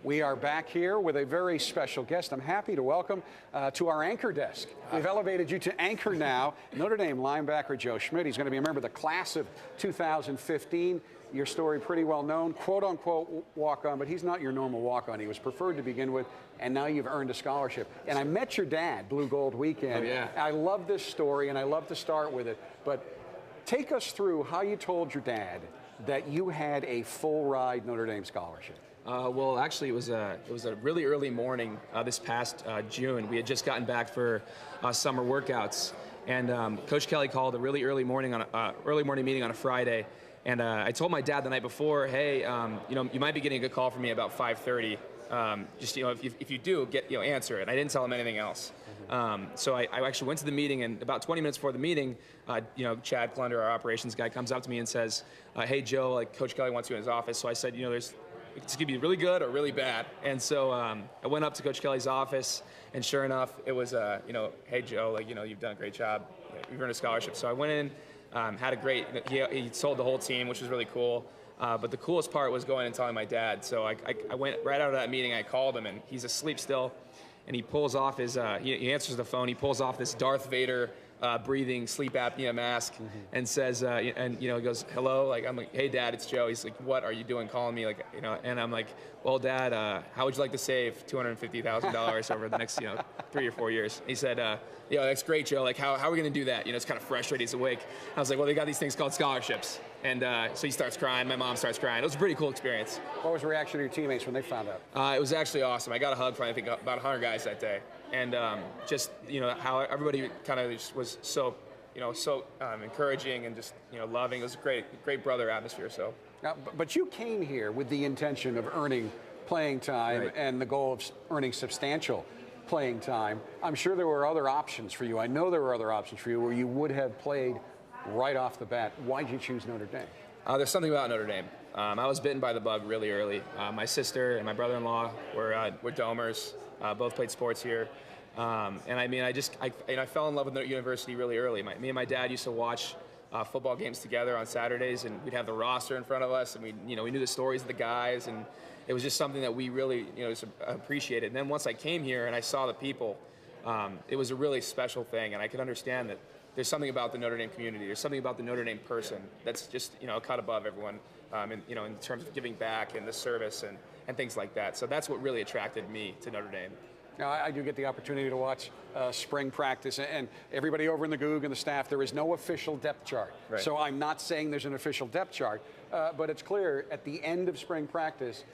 We are back here with a very special guest. I'm happy to welcome to our anchor desk. We've elevated you to anchor now. Notre Dame linebacker Joe Schmidt. He's going to be a member of the class of 2015. Your story pretty well known, quote-unquote walk-on, but he's not your normal walk-on. He was preferred to begin with, and now you've earned a scholarship. And I met your dad, Blue Gold Weekend. Oh, yeah. I love this story, and I love to start with it. But take us through how you told your dad that you had a full-ride Notre Dame scholarship. Well, actually, it was a really early morning this past June. We had just gotten back for summer workouts, and Coach Kelly called a really early morning meeting on a Friday. And I told my dad the night before, hey, you might be getting a good call from me about 5:30. Just if you do, answer it. I didn't tell him anything else. So I actually went to the meeting, and about 20 minutes before the meeting, Chad Klunder, our operations guy, comes up to me and says, "Hey Joe, Coach Kelly wants you in his office." So I said, it's going to be really good or really bad. And so I went up to Coach Kelly's office, and sure enough, it was, hey Joe, you've done a great job. You've earned a scholarship. So I went in, had a great. He sold the whole team, which was really cool. But the coolest part was going and telling my dad. So I went right out of that meeting. I called him, and he's asleep still. And he pulls off his, he answers the phone. He pulls off this Darth Vader breathing sleep apnea mask and says, he goes, hello. I'm like, hey Dad, it's Joe. He's like, what are you doing calling me? And I'm like, well Dad, how would you like to save $250,000 over the next, 3 or 4 years? He said, that's great, Joe. How are we going to do that? It's kind of frustrated. He's awake. I was like, well, they got these things called scholarships. And so he starts crying. My mom starts crying. It was a pretty cool experience. What was the reaction of your teammates when they found out? It was actually awesome. I got a hug from, I think, about 100 guys that day. And how everybody kind of just was so encouraging and just, loving. It was a great brother atmosphere. So. But you came here with the intention of earning playing time, right, and the goal of earning substantial playing time. I'm sure there were other options for you. I know there were other options for you where you would have played right off the bat. Why did you choose Notre Dame? There's something about Notre Dame. I was bitten by the bug really early. My sister and my brother-in-law were Domers. Both played sports here. And I fell in love with the university really early. Me and my dad used to watch football games together on Saturdays, and we'd have the roster in front of us, and we knew the stories of the guys, and it was just something that we really appreciated. And then once I came here and I saw the people, it was a really special thing, and I could understand that there's something about the Notre Dame community. There's something about the Notre Dame person that's just a cut above everyone, in terms of giving back and the service and things like that. So that's what really attracted me to Notre Dame. Now, I do get the opportunity to watch spring practice, and everybody over in the Goog and the staff, there is no official depth chart. Right. So I'm not saying there's an official depth chart, but it's clear at the end of spring practice,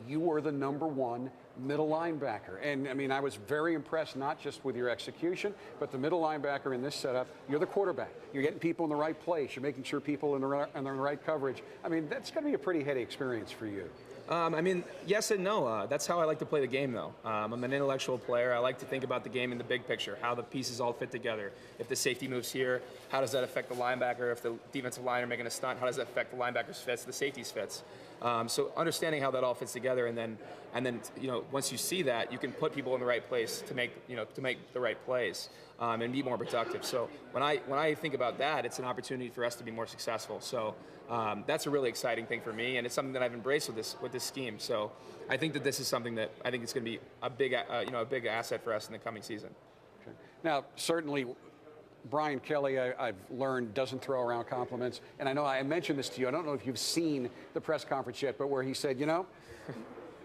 you were the #1 middle linebacker. And I was very impressed, not just with your execution, but the middle linebacker in this setup. You're the quarterback. You're getting people in the right place. You're making sure people in the right coverage. That's going to be a pretty heady experience for you. Yes and no. That's how I like to play the game, though. I'm an intellectual player. I like to think about the game in the big picture, how the pieces all fit together. If the safety moves here, how does that affect the linebacker? If the defensive line are making a stunt, how does that affect the linebacker's fits, the safety's fits? So understanding how that all fits together, and then once you see that, you can put people in the right place to make the right plays and be more productive. So when I think about that, it's an opportunity for us to be more successful. So that's a really exciting thing for me, and it's something that I've embraced with this scheme. So I think that this is something that I think it's going to be a big asset for us in the coming season. Okay. Now, certainly, Brian Kelly, I've learned, doesn't throw around compliments. And I know I mentioned this to you. I don't know if you've seen the press conference yet, but where he said,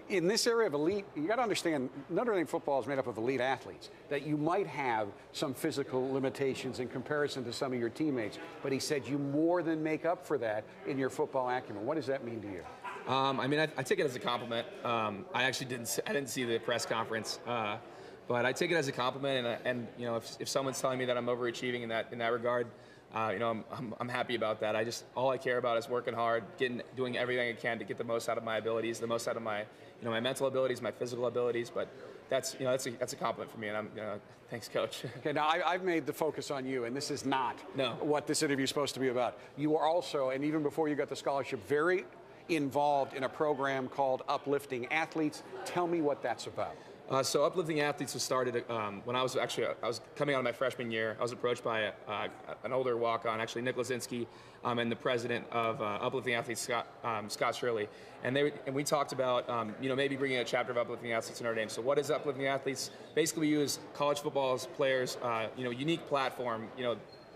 in this area of elite, you got to understand, Notre Dame football is made up of elite athletes, that you might have some physical limitations in comparison to some of your teammates. But he said you more than make up for that in your football acumen. What does that mean to you? I take it as a compliment. I actually didn't see the press conference. But I take it as a compliment, and if someone's telling me that I'm overachieving in that regard, I'm happy about that. All I care about is working hard, doing everything I can to get the most out of my abilities, the most out of my my mental abilities, my physical abilities. But that's a compliment for me, and thanks, Coach. Okay, now I've made the focus on you, and this is not what this interview is supposed to be about. You are also, and even before you got the scholarship, very involved in a program called Uplifting Athletes. Tell me what that's about. So Uplifting Athletes was started when I was coming out of my freshman year. I was approached by an older walk-on, actually Nick Lazinski, and the president of Uplifting Athletes, Scott Shirley, and we talked about maybe bringing a chapter of Uplifting Athletes in Notre Dame. So what is Uplifting Athletes? Basically, we use college football's players, unique platform.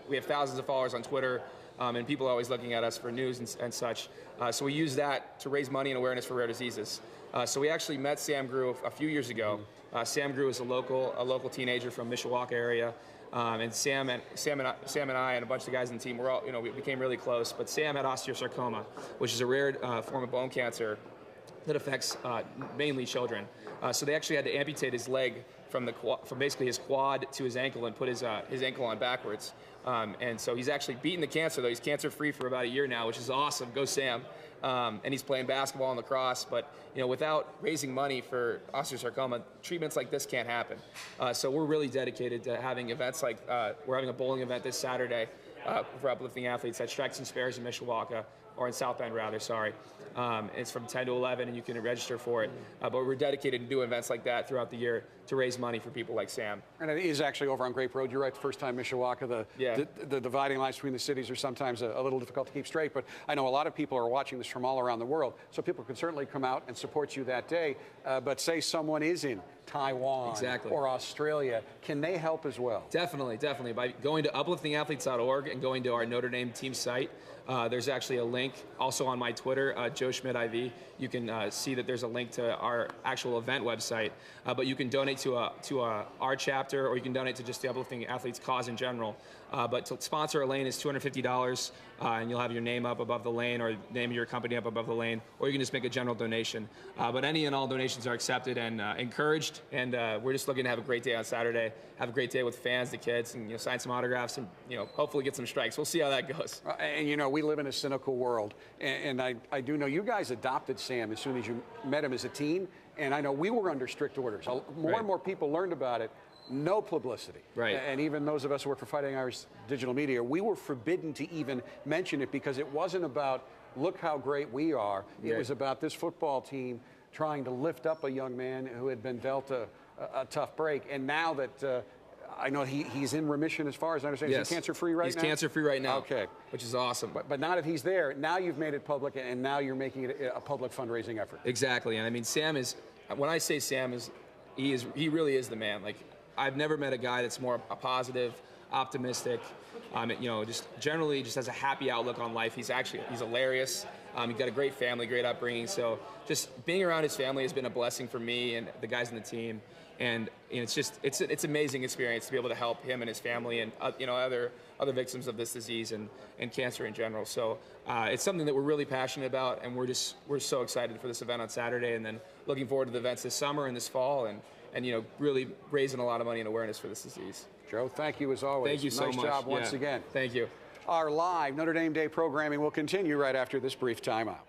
We have thousands of followers on Twitter. And people are always looking at us for news and such. So we use that to raise money and awareness for rare diseases. So we actually met Sam Grew a few years ago. Sam Grew is a local teenager from Mishawaka area. And Sam and I and a bunch of the guys in the team, we became really close. But Sam had osteosarcoma, which is a rare form of bone cancer that affects mainly children. So they actually had to amputate his leg from basically his quad to his ankle and put his ankle on backwards. And so he's actually beaten the cancer, though. He's cancer-free for about a year now, which is awesome. Go Sam. And he's playing basketball and lacrosse. But without raising money for osteosarcoma, treatments like this can't happen. So we're really dedicated to having events like we're having a bowling event this Saturday for Uplifting Athletes at Strikes and Spares in Mishawaka, or in South Bend rather, sorry. It's from 10 to 11 and you can register for it. But we're dedicated to do events like that throughout the year to raise money for people like Sam. And it is actually over on Grape Road. You're right, the first time Mishawaka, the dividing lines between the cities are sometimes a little difficult to keep straight, but I know a lot of people are watching this from all around the world, so people can certainly come out and support you that day. But say someone is in Taiwan or Australia, can they help as well? Definitely. By going to upliftingathletes.org and going to our Notre Dame team site, there's actually a link also on my Twitter, Joe Schmidt IV. You can see that there's a link to our actual event website, but you can donate to our chapter, or you can donate to just the Uplifting Athletes cause in general. But to sponsor a lane is $250, and you'll have your name up above the lane, or name of your company up above the lane, or you can just make a general donation. But any and all donations are accepted and encouraged, and we're just looking to have a great day on Saturday, have a great day with fans, the kids, and sign some autographs, and hopefully get some strikes. We'll see how that goes. And we live in a cynical world, and I do know you guys adopted Sam as soon as you met him as a teen, and I know we were under strict orders. More and more people learned about it. No publicity. Right. And even those of us who work for Fighting Irish Digital Media, we were forbidden to even mention it because it wasn't about, look how great we are. It was about this football team trying to lift up a young man who had been dealt a tough break. And now that I know he's in remission as far as I understand. Is he cancer-free right now? He's cancer-free right now. Okay. Which is awesome. But now that he's there, now you've made it public, and now you're making it a public fundraising effort. Exactly. And I mean, Sam is, when I say Sam is, he really is the man. Like, I've never met a guy that's more positive, optimistic, just generally just has a happy outlook on life. He's hilarious. He's got a great family, great upbringing. So just being around his family has been a blessing for me and the guys in the team. And it's an amazing experience to be able to help him and his family and other victims of this disease and cancer in general. So it's something that we're really passionate about, and we're so excited for this event on Saturday, and then looking forward to the events this summer and this fall, and really raising a lot of money and awareness for this disease. Joe, thank you as always. Thank you so much. Nice job once again. Thank you. Our live Notre Dame Day programming will continue right after this brief timeout.